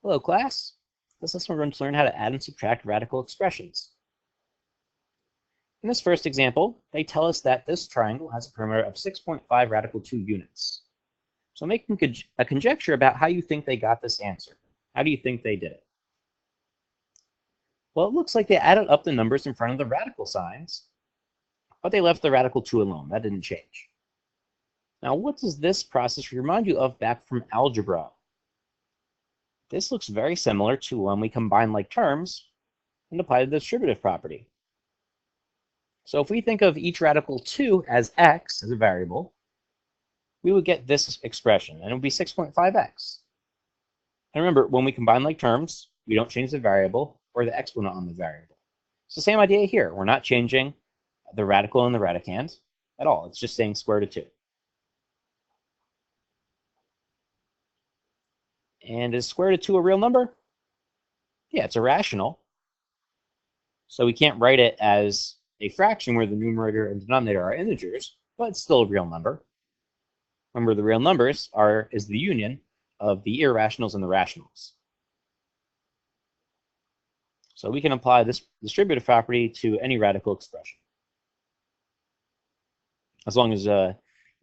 Hello, class. This lesson we're going to learn how to add and subtract radical expressions. In this first example, they tell us that this triangle has a perimeter of 6.5 radical 2 units. So make a conjecture about how you think they got this answer. How do you think they did it? Well, it looks like they added up the numbers in front of the radical signs, but they left the radical 2 alone. That didn't change. Now, what does this process remind you of back from algebra? This looks very similar to when we combine like terms and apply the distributive property. So if we think of each radical 2 as x, as a variable, we would get this expression, and it would be 6.5x. And remember, when we combine like terms, we don't change the variable or the exponent on the variable. It's the same idea here. We're not changing the radical and the radicand at all. It's just saying square root of 2. And is square root of 2 a real number? Yeah, it's irrational. So we can't write it as a fraction where the numerator and denominator are integers, but it's still a real number. Remember, the real numbers is the union of the irrationals and the rationals. So we can apply this distributive property to any radical expression, as long as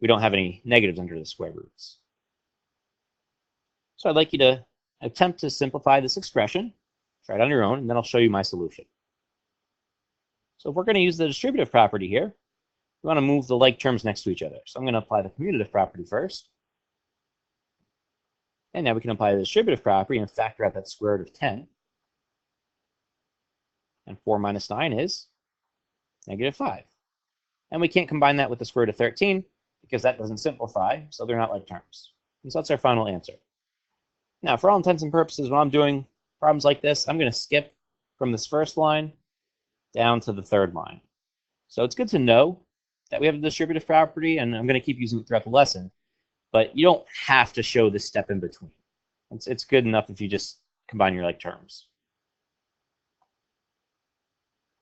we don't have any negatives under the square roots. So I'd like you to attempt to simplify this expression. Try it on your own, and then I'll show you my solution. So if we're going to use the distributive property here, we want to move the like terms next to each other. So I'm going to apply the commutative property first. And now we can apply the distributive property and factor out that square root of 10. And 4 minus 9 is -5. And we can't combine that with the square root of 13 because that doesn't simplify, so they're not like terms. And so that's our final answer. Now, for all intents and purposes, when I'm doing problems like this, I'm going to skip from this first line down to the third line. So it's good to know that we have a distributive property, and I'm going to keep using it throughout the lesson, but you don't have to show this step in between. It's good enough if you just combine your like terms.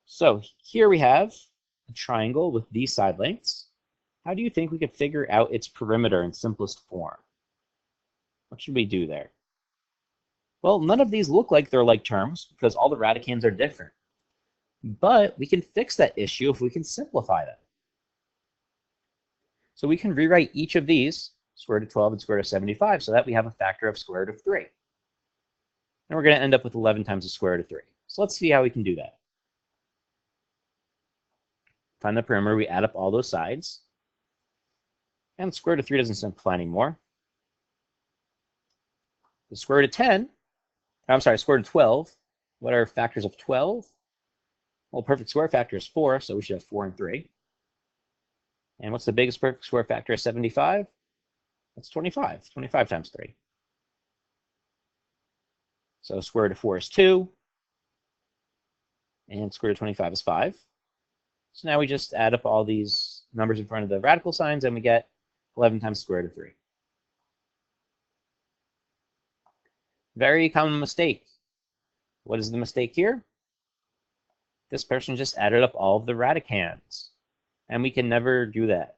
So here we have a triangle with these side lengths. How do you think we could figure out its perimeter in simplest form? What should we do there? Well, none of these look like they're like terms because all the radicands are different. But we can fix that issue if we can simplify them. So we can rewrite each of these, square root of 12 and square root of 75, so that we have a factor of square root of 3. And we're going to end up with 11 times the square root of 3. So let's see how we can do that. Find the perimeter, we add up all those sides. And square root of 3 doesn't simplify anymore. The square root of 10, I'm sorry, square root of 12. What are factors of 12? Well, perfect square factor is 4, so we should have 4 and 3. And what's the biggest perfect square factor of 75? That's 25. 25 times 3. So square root of 4 is 2. And square root of 25 is 5. So now we just add up all these numbers in front of the radical signs, and we get 11 times square root of 3. Very common mistake. What is the mistake here? This person just added up all of the radicands. And we can never do that.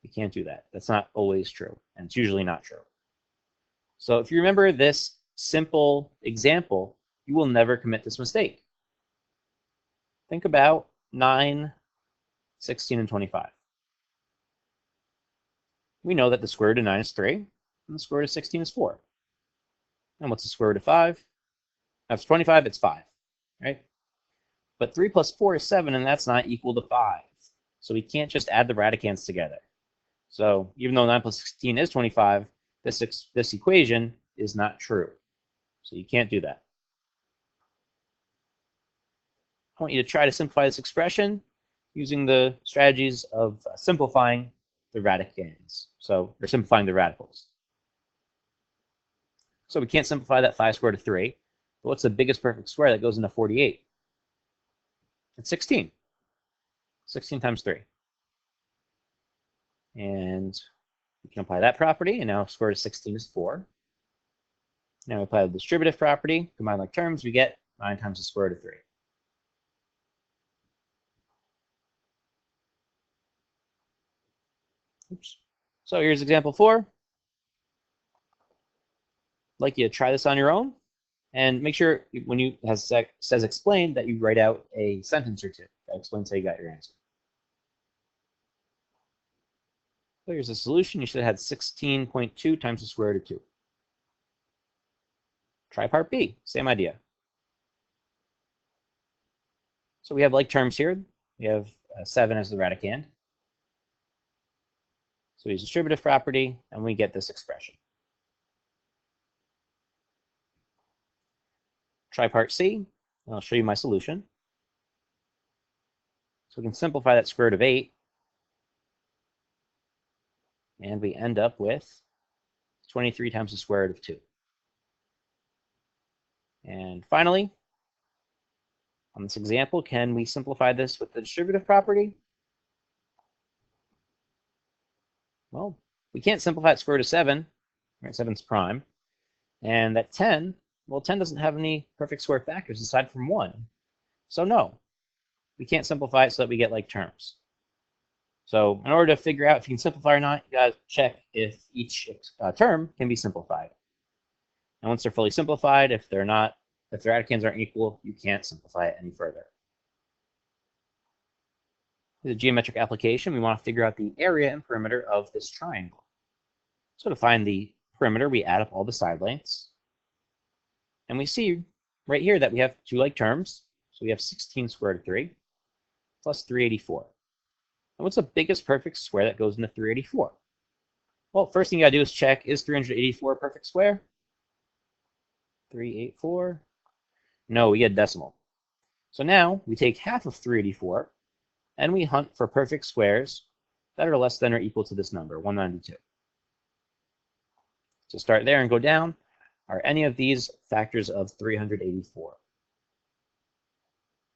We can't do that. That's not always true. And it's usually not true. So if you remember this simple example, you will never commit this mistake. Think about 9, 16, and 25. We know that the square root of 9 is 3, and the square root of 16 is 4. And what's the square root of 5? That's 25, it's 5, right? But 3 plus 4 is 7, and that's not equal to 5. So we can't just add the radicands together. So even though 9 plus 16 is 25, this equation is not true. So you can't do that. I want you to try to simplify this expression using the strategies of simplifying the radicands. So we're simplifying the radicals. So we can't simplify that 5 squared to 3. But what's the biggest perfect square that goes into 48? It's 16. 16 times 3. And we can apply that property, and now square root of 16 is 4. Now we apply the distributive property, combine like terms, we get 9 times the square root of 3. Oops. So here's example 4. like you to try this on your own, and make sure when you says explain that you write out a sentence or two that explains how you got your answer. So here's the solution. You should have had 16.2 times the square root of 2. Try part B, same idea. So we have like terms here. We have 7 as the radicand. So we use distributive property, and we get this expression. Try part C, and I'll show you my solution. So we can simplify that square root of 8, and we end up with 23 times the square root of 2. And finally, on this example, can we simplify this with the distributive property? Well, we can't simplify it square root of 7, right? 7's prime. And that 10, well, 10 doesn't have any perfect square factors aside from 1. So no, we can't simplify it so that we get like terms. So in order to figure out if you can simplify or not, you gotta check if each term can be simplified. And once they're fully simplified, if their radicands aren't equal, you can't simplify it any further. With a geometric application, we want to figure out the area and perimeter of this triangle. So to find the perimeter, we add up all the side lengths. And we see right here that we have two like terms. So we have 16 square root of 3 plus 384. And what's the biggest perfect square that goes into 384? Well, first thing you gotta do is check, is 384 a perfect square? 384. No, we get a decimal. So now we take half of 384 and we hunt for perfect squares that are less than or equal to this number, 192. So start there and go down. Are any of these factors of 384?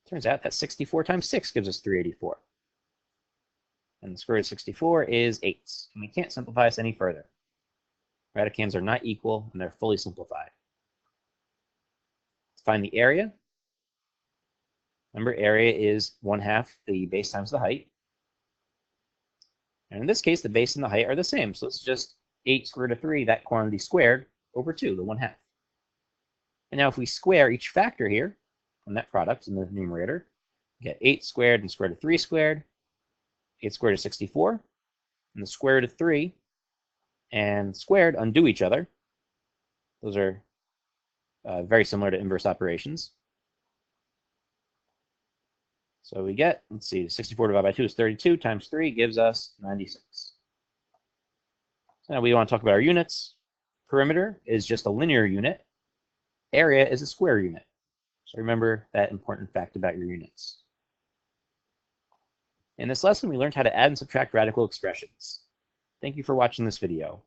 Turns out that 64 times 6 gives us 384. And the square root of 64 is 8. And we can't simplify this any further. Radicands are not equal, and they're fully simplified. Let's find the area. Remember, area is 1/2 the base times the height. And in this case, the base and the height are the same. So it's just 8 square root of 3, that quantity squared, over 2, the 1/2. And now if we square each factor here, on that product in the numerator, we get 8 squared and square root of 3 squared. 8 squared is 64. And the square root of 3 and squared undo each other. Those are very similar to inverse operations. So we get, let's see, 64 divided by 2 is 32, times 3 gives us 96. So now we want to talk about our units. Perimeter is just a linear unit. Area is a square unit. So remember that important fact about your units. In this lesson, we learned how to add and subtract radical expressions. Thank you for watching this video.